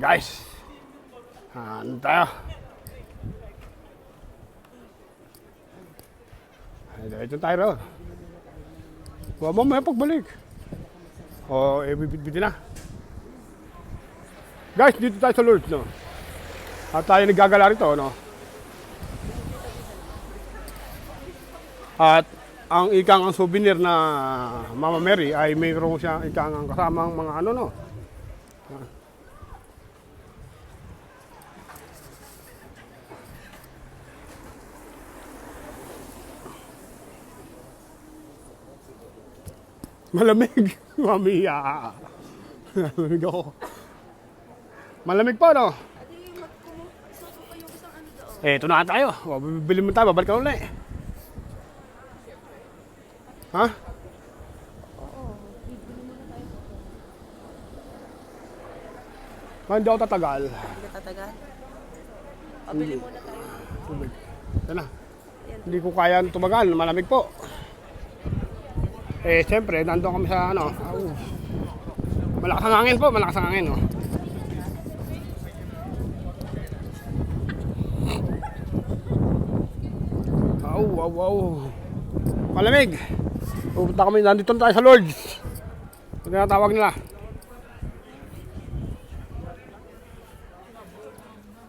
Guys, ano tayo? Ito tayo ron. Huwag mo may pagbalik. O, bibit-bitin na. Guys, dito tayo sa Lourdes, no? At tayo nagagala rito, no? At ang ikang souvenir na Mama Mary ay mayroon siyang ikang kasamang mga ano, no? Malamig. Mamiya. Malamig ako. Malamig pa, no? Ito na tayo. O, bibili mo tayo. Babalik ka ulit. Ha? Oo, bibili muna tayo. Hindi ako tatagal. Hindi ka tatagal? Pabili muna tayo. Tubig. Yan na. Hindi ko kaya tumagal. Malamig po. Eh, siyempre, nandun kami sa ano. Malakas ang hangin po. Malakas ang hangin, no? Wow. Malamig. Pupunta kami. Nandito na tayo sa Lourdes. Ito na tawag nila.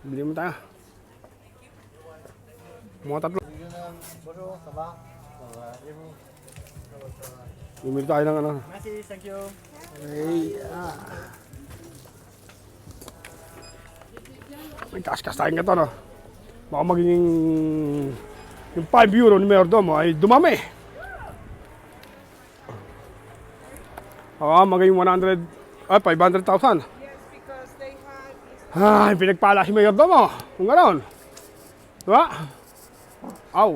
Bili mo tayo. Mga tatlo. Bumili tayo ng ano. Thank you. Ay, May kaskas tayong ito, no? Baka magiging yung 5 euro ni Mayordomo ay dumami. Magiging 500,000. Yes, because they had... Ay, pinagpala si Mayordomo. Kung gano'n. Diba? Aw.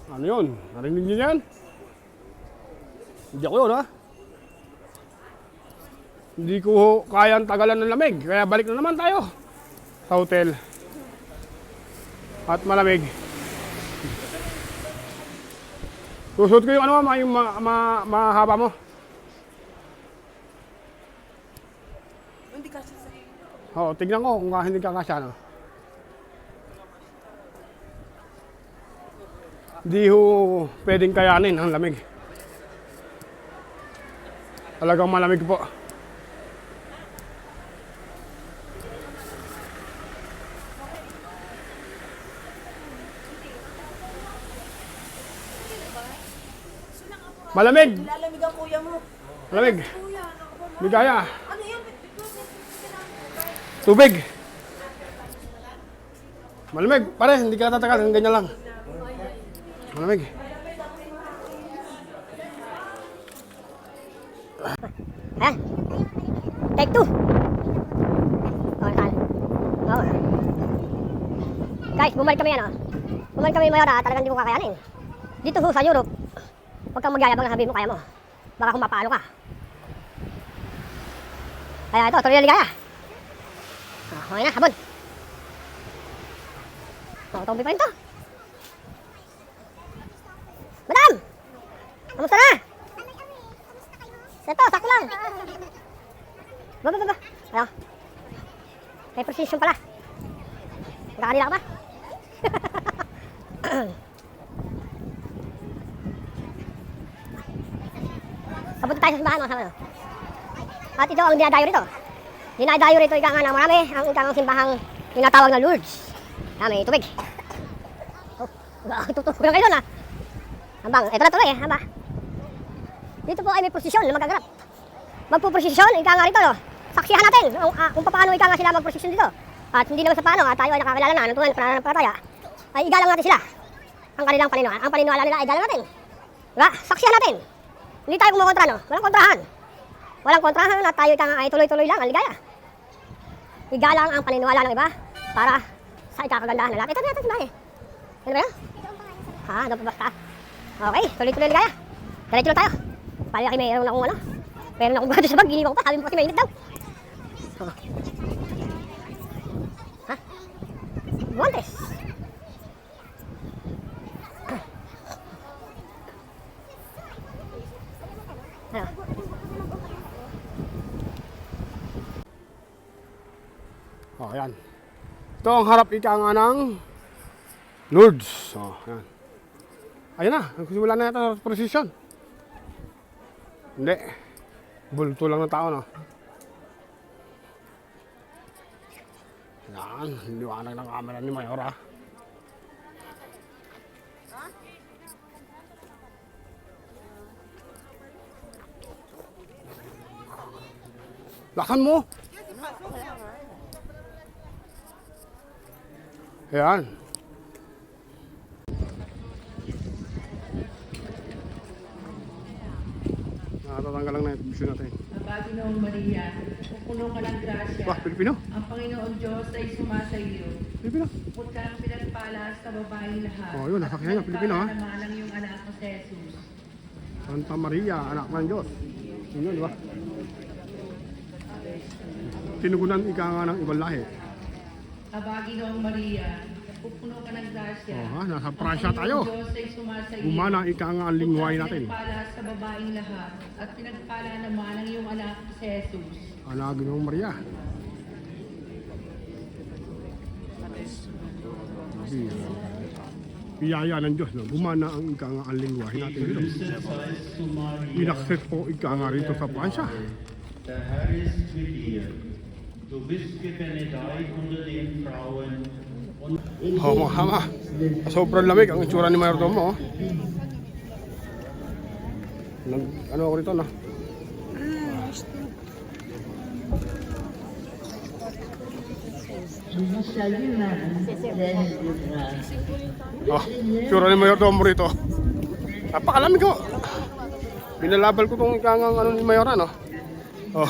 Ano yun? Narinig niyo yan? Hindi ako yun, ha? Hindi ko kayang tagalan ng lamig. Kaya balik na naman tayo sa hotel. At malamig. Susuot ko yung ano, yung mahaba mo. Hindi kasi sa... Oo, tignan ko kung hindi ka kasya, no? Hindi ho pwedeng kayanin ang lamig. Talagang malamig po. Malamig! Lalamig ang kuya mo. Malamig! Kuya, Bigaya! ano yan? Tubig! Malamig! Pare, hindi ka tatagal. Ganyan lang. Malamig. Ayan. Take 2. Oo. Guys, bumalik kami yan, oh. Bumalik kami Mayora, talagang hindi ko kakayanin. Dito ho sa Europe, huwag kang magyayabang na sabihin mo kaya mo. Baka kung mapalo ka. Kaya ito, tuloy na ligaya. Okay na, habon. Tumbi pa rin to. Madam! Kamusta na? Ito, sakto lang. Ba. Ano? May precision pala. Nakakanila ka ba? Papunta tayo sa simbahan, mga kasama. At ito ang dinadayo rito. Dinadayo rito ika nga ng marami. Ang ika ng simbahang tinatawag na Lourdes. May tubig. Tutugan kayo doon, ha? Habang, ito na tuloy, haba. Dito po ay may prosesyon na magaganap. Magpuprosesyon, ika nga rito, no? Saksihan natin kung paano ika nga sila magprosesyon dito. At hindi naman sa paano, tayo ay nakakilala na ng tunay na pananampalataya, ay igalang natin sila. Ang kanilang paniniwala. Ang paniniwala nila ay igalang natin. Diba? Saksihan natin. Hindi tayo kumokontra, no? Walang kontrahan. Walang kontrahan at tayo ika nga ay tuloy-tuloy lang, ang ligaya. Igalang ang paniniwala ng iba para sa ikakagandahan ng lahat. Ito natin simbahan, eh. Ano ba yan? Doon pa basta. Okay, tuloy-tuloy ligaya. Diretso lang tayo. Palaki mayroon akong ano. Meron akong gato sa bag, giniwan ko pa. Sabi mo kasi mainit daw. Ha? Guantes. Ano? Oh, ayan. Ito ang harap ika nga ng Lourdes. Oh, ayan. Ayun na, nagsimula na yata sa procession. Hindi. Bulto lang ng tao, no? Yan, liwanag ng camera ni Mayor, ha? Lakan mo! Ayan. Natatanggal lang na yung vision natin. Panginoong Maria, pupuno ka ng grasya. Wah, Pilipino. Ang Panginoong Diyos ay sumasa iyo. Pilipino. Bukod ka ng pinagpala sa babaeng lahat. Oh, yun, nasakyan niya, Pilipino, ha? Naman ang iyong anak na si Jesus. Santa Maria, anak ng Diyos. Yun, di ba? Tinugunan ika nga ng ibang lahi. Panginoong Maria, pupuno ka ng grasya. Oh, ha? Nasa Pransya tayo. Ang Diyos ay sumasa iyo. Gumana ika nga ang lingway natin. Pinagpala sa babaeng lahat. At pinagpala naman ang iyong anak na si Jesus. Anak ng Maria. Biyaya ng Diyos, no? Gumana ang ika nga ang lingway natin dito. Inakses po ika nga rito sa Pransya. Der Herr ist mit dir. Du bist gebenedeit unter den Frauen und Oh, mga hama. Sobrang lamig ang itsura ni Mayordomo, oh. Ano ako rito, no? Oh, itsura ni Mayordomo rito. Napakalamig, oh. Binalabal ko tong ikangang ano ni Mayor, no? Oh.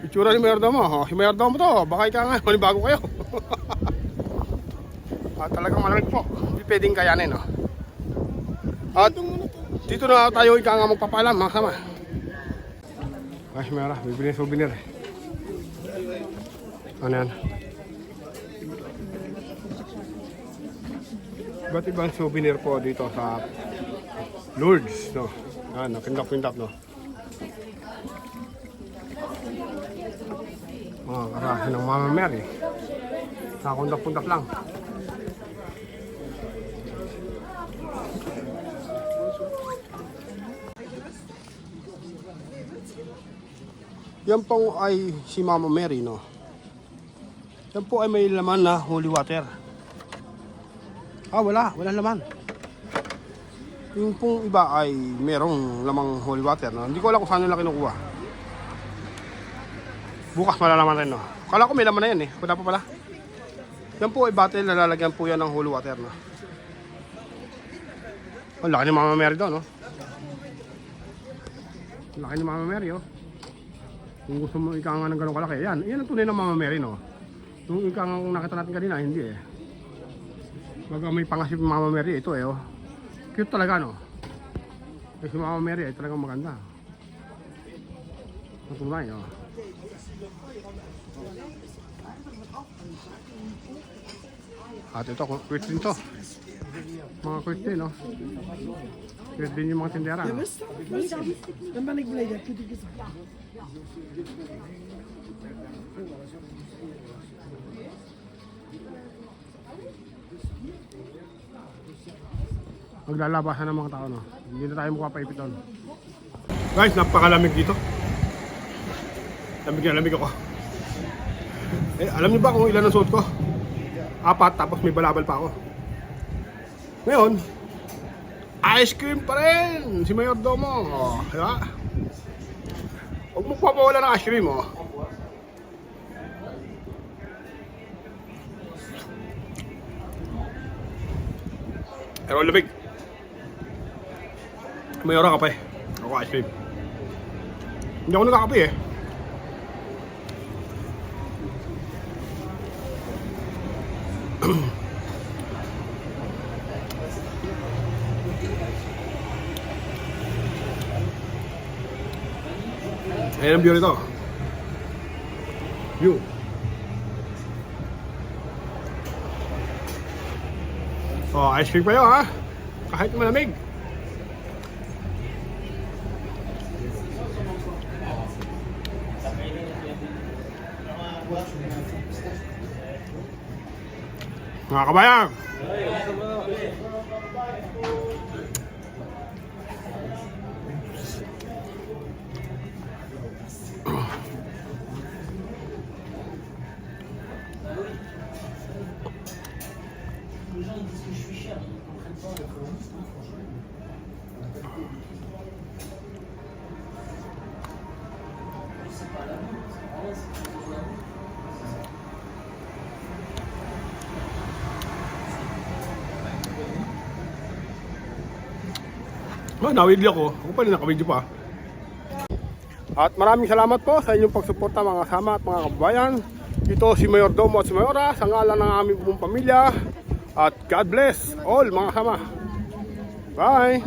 Itsura ni Mayordomo, oh. Si Mayordomo to, baka ikangang manibago kayo. Talagang malamig po. Hindi pwedeng kayanin, no? At dito na tayo ika nga magpapalam, mga kasama. Ay, Mera, bibili ng souvenir. Ano yan? Iba't ibang souvenir po dito sa Lourdes, no? Ano, pindap-pindap, no? Mga karahin ng Mama Mary. Nakakundap-pundap lang. Yan po ay si Mama Mary, no? Yan po ay may laman na holy water. Ah, wala laman. Yung pong iba ay merong lamang holy water, no? Hindi ko alam kung saan nila kinukuha. Bukas malalaman rin, no? Kala ko may laman na yan, eh. Wala pa pala. Yan po ay bottle, nalalagyan po yan ng holy water, no? Ang laki ni Mama Mary daw, no? Ang laki ni Mama Mary, oh. Kung gusto mo ika nga ng ganun kalaki, yan ang tunay ng Mama Mary, no? Yung ika nga nakita natin kanina, hindi, eh. Baga may pangasip ng Mama Mary, ito, eh, oh. Cute talaga, no? Kasi Mama Mary ay talagang maganda. Ang tunay, oh. At ito, cute din to. Mga cute din, no? Cute din yung mga tindera, no? Maglalabasan ng mga tao, no? Hindi na tayo makapaipit doon. Guys, napakalamig dito. Lamig na lamig ako. Eh, alam niyo ba kung ilan ang suot ko? 4, tapos may balabal pa ako. Ngayon, ice cream pa rin si Mayordomo. Oh, diba? Huwag mo papawala ng ice cream, oh. Pero lamig. Mayora kape. Ako ice cream. Hindi ako nagkakape, eh. Ayan ang view nito. View. Oh, ice cream pa yun, ha? Kahit malamig. Mga kabayan! Nawidli ako. Ako pa rin nakabidyo pa. At maraming salamat po sa inyong pagsuporta mga kasama at mga kababayan. Ito si Mayor Domo at si Mayora sa ngalan ng aming buong pamilya. At God bless all mga kasama. Bye!